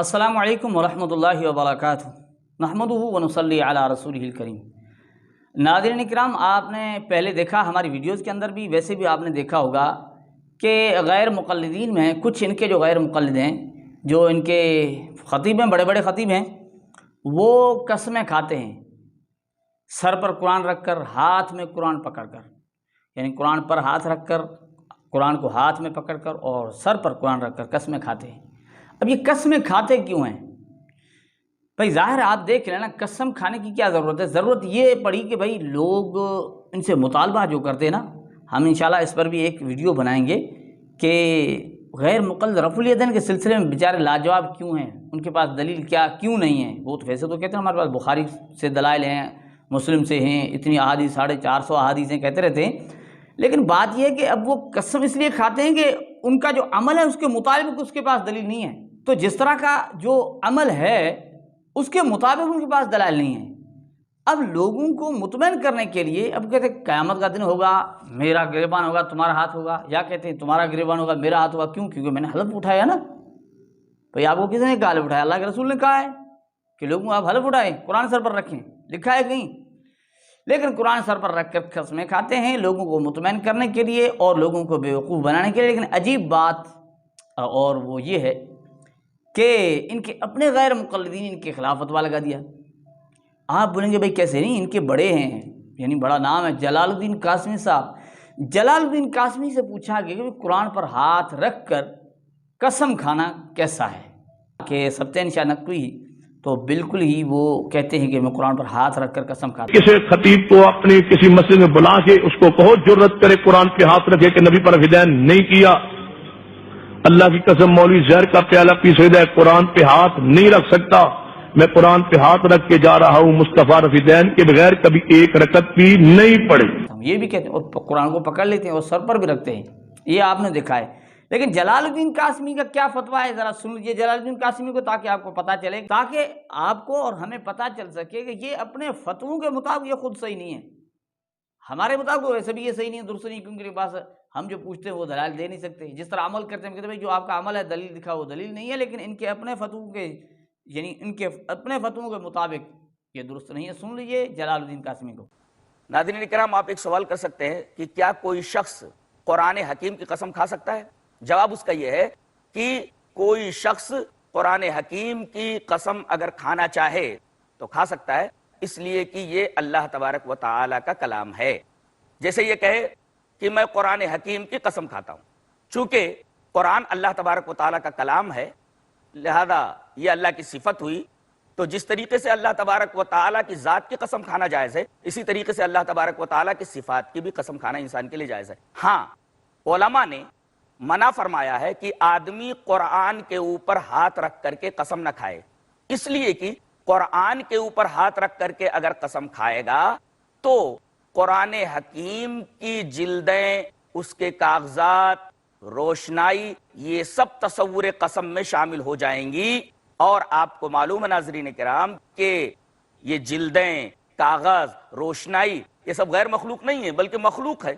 السلام علیکم ورحمۃ اللہ وبرکاتہ، نحمدہ ونصلی علی رسولہ الکریم۔ ناظرین کرام، آپ نے پہلے دیکھا ہماری ویڈیوز کے اندر بھی، ویسے بھی آپ نے دیکھا ہوگا کہ غیر مقلدین میں کچھ ان کے جو غیر مقلد ہیں، جو ان کے خطیب ہیں، بڑے بڑے خطیب ہیں، وہ قسمیں کھاتے ہیں سر پر قرآن رکھ کر، ہاتھ میں قرآن پکڑ کر، یعنی قرآن پر ہاتھ رکھ کر، قرآن کو ہاتھ میں پکڑ کر اور سر پر قرآن رکھ کر قسمیں کھاتے ہیں۔ اب یہ قسمیں کھاتے کیوں ہیں؟ بھائی ظاہر ہے، آپ دیکھ رہے ہیں نا، قسم کھانے کی کیا ضرورت ہے؟ ضرورت یہ پڑی کہ بھائی لوگ ان سے مطالبہ جو کرتے ہیں نا، ہم انشاءاللہ اس پر بھی ایک ویڈیو بنائیں گے کہ غیر مقلد رفع الیدین کے سلسلے میں بیچارے لاجواب کیوں ہیں، ان کے پاس دلیل کیوں نہیں ہے؟ وہ تو ویسے تو کہتے ہیں ہمارے پاس بخاری سے دلائل ہیں، مسلم سے ہیں، اتنی احادیث 450 احادیث ہیں، کہتے رہتے ہیں، لیکن بات یہ ہے کہ اب وہ قسم اس لیے کھاتے ہیں کہ ان کا جو عمل ہے اس کے مطابق اس کے پاس دلیل نہیں ہے۔ تو جس طرح کا جو عمل ہے اس کے مطابق ان کے پاس دلائل نہیں ہے۔ اب لوگوں کو مطمئن کرنے کے لیے اب کہتے ہیں قیامت کا دن ہوگا، میرا گریبان ہوگا، تمہارا ہاتھ ہوگا، یا کہتے ہیں تمہارا گریبان ہوگا، میرا ہاتھ ہوگا۔ کیوں؟ کیونکہ میں نے حلف اٹھایا نا۔ بھئی آپ کو کس نے کہا حلف اٹھایا؟ اللہ کے رسول نے کہا ہے کہ لوگوں آپ حلف اٹھائیں، قرآن سر پر رکھیں، لکھا ہے کہیں؟ لیکن قرآن سر پر رکھ کر قسمیں کھاتے ہیں لوگوں کو مطمئن کرنے کے لیے اور لوگوں کو بیوقوف بنانے کے لیے۔ لیکن عجیب بات اور وہ یہ ہے کہ ان کے اپنے غیر مقلدین ان کے خلاف فتویٰ لگا دیا۔ آپ بولیں گے بھائی کیسے؟ نہیں، ان کے بڑے ہیں، یعنی بڑا نام ہے جلال الدین قاسمی صاحب۔ جلال الدین قاسمی سے پوچھا گیا کہ قرآن پر ہاتھ رکھ کر قسم کھانا کیسا ہے؟ کہ سبتین شاہ نقوی تو بالکل ہی وہ کہتے ہیں کہ میں قرآن پر ہاتھ رکھ کر قسم کھاتا ہوں۔ کسی خطیب کو اپنی کسی مسجد میں بلا کے اس کو بہت جرت کرے قرآن پہ ہاتھ رکھے کہ نبی پر ہدایت نہیں کیا، اللہ کی قسم مولوی زہر کا پیالہ پی سکتا ہے، قرآن پہ ہاتھ نہیں رکھ سکتا۔ میں قرآن پہ ہاتھ رکھ کے جا رہا ہوں مصطفیٰ رفیدین کے بغیر، کبھی ایک رکعت بھی نہیں پڑھی۔ ہم یہ بھی کہتے ہیں اور قرآن کو پکڑ لیتے ہیں اور سر پر بھی رکھتے ہیں، یہ آپ نے دیکھا ہے۔ لیکن جلال الدین قاسمی کا کیا فتویٰ ہے، ذرا سن لیجیے جلال الدین قاسمی کو، تاکہ آپ کو پتہ چلے، تاکہ آپ کو اور ہمیں پتہ چل سکے کہ یہ اپنے فتووں کے مطابق یہ خود صحیح نہیں ہے، ہمارے مطابق ویسے بھی یہ صحیح نہیں ہے، درست نہیں، کیونکہ پاس ہم جو پوچھتے ہیں وہ دلائل دے نہیں سکتے۔ جس طرح عمل کرتے ہیں، کہتے ہیں بھائی جو آپ کا عمل ہے دلیل دکھا، وہ دلیل نہیں ہے، لیکن ان کے اپنے فتووں کے، یعنی ان کے اپنے فتووں کے مطابق یہ درست نہیں ہے۔ سن لیجیے جلال الدین قاسمی کو۔ ناظرین کرام، آپ ایک سوال کر سکتے ہیں کہ کیا کوئی شخص قرآن حکیم کی قسم کھا سکتا ہے؟ جواب اس کا یہ ہے کہ کوئی شخص قرآن حکیم کی قسم اگر کھانا چاہے تو کھا سکتا ہے، اس لیے کہ یہ اللہ تبارک و تعالی کا کلام ہے۔ جیسے یہ کہے کہ میں قرآن حکیم کی قسم کھاتا ہوں، چونکہ قرآن اللہ تبارک و تعالی کا کلام ہے، لہذا یہ اللہ کی صفت ہوئی، تو جس طریقے سے اللہ تبارک و تعالیٰ کی ذات کی قسم کھانا جائز ہے، اسی طریقے سے اللہ تبارک و تعالیٰ کی صفات کی بھی قسم کھانا انسان کے لیے جائز ہے۔ ہاں، علماء نے منع فرمایا ہے کہ آدمی قرآن کے اوپر ہاتھ رکھ کر کے قسم نہ کھائے، اس لیے کہ قرآن کے اوپر ہاتھ رکھ کر کے اگر قسم کھائے گا تو قرآن حکیم کی جلدیں، اس کے کاغذات، روشنائی، یہ سب تصور قسم میں شامل ہو جائیں گی۔ اور آپ کو معلوم ہے ناظرین کرام کہ یہ جلدیں، کاغذ، روشنائی، یہ سب غیر مخلوق نہیں ہے بلکہ مخلوق ہے،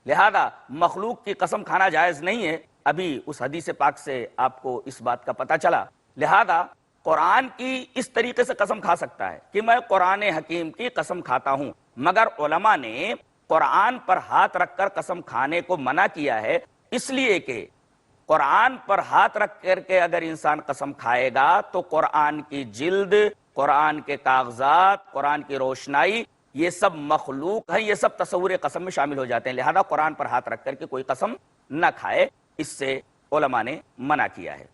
لہذا مخلوق کی قسم کھانا جائز نہیں ہے۔ ابھی اس حدیث پاک سے آپ کو اس بات کا پتہ چلا، لہذا قرآن کی اس طریقے سے قسم کھا سکتا ہے کہ میں قرآن حکیم کی قسم کھاتا ہوں، مگر علماء نے قرآن پر ہاتھ رکھ کر قسم کھانے کو منع کیا ہے، اس لیے کہ قرآن پر ہاتھ رکھ کر کے اگر انسان قسم کھائے گا تو قرآن کی جلد، قرآن کے کاغذات، قرآن کی روشنائی، یہ سب مخلوق ہیں، یہ سب تصور قسم میں شامل ہو جاتے ہیں، لہذا قرآن پر ہاتھ رکھ کر کے کوئی قسم نہ کھائے، اس سے علماء نے منع کیا ہے۔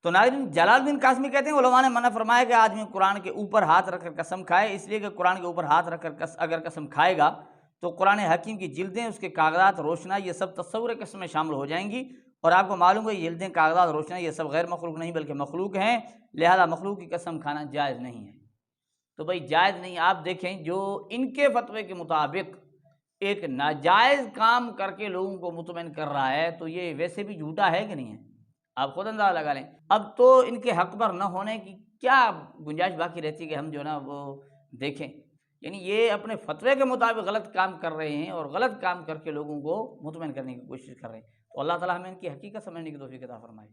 تو ناظرین، جلال الدین قاسمی کہتے ہیں علماء نے منع فرمایا کہ آدمی قرآن کے اوپر ہاتھ رکھ کر قسم کھائے، اس لیے کہ قرآن کے اوپر ہاتھ رکھ کر اگر قسم کھائے گا تو قرآن حکیم کی جلدیں، اس کے کاغذات، روشنائی، یہ سب تصور قسم میں شامل ہو جائیں گی، اور آپ کو معلوم ہے یہ جلدیں، کاغذات، روشنائی، یہ سب غیر مخلوق نہیں بلکہ مخلوق ہیں، لہذا مخلوق کی قسم کھانا جائز نہیں ہے۔ تو بھائی جائز نہیں، آپ دیکھیں جو ان کے فتوے کے مطابق ایک ناجائز کام کر کے لوگوں کو مطمئن کر رہا ہے، تو یہ ویسے بھی جھوٹا ہے کہ نہیں ہے؟ آپ خود اندازہ لگا لیں۔ اب تو ان کے حق پر نہ ہونے کی کیا گنجائش باقی رہتی ہے کہ ہم جو نا وہ دیکھیں؟ یعنی یہ اپنے فتوے کے مطابق غلط کام کر رہے ہیں اور غلط کام کر کے لوگوں کو مطمئن کرنے کی کوشش کر رہے ہیں۔ تو اللہ تعالیٰ ہمیں ان کی حقیقت سمجھنے کی توفیق عطا فرمائے۔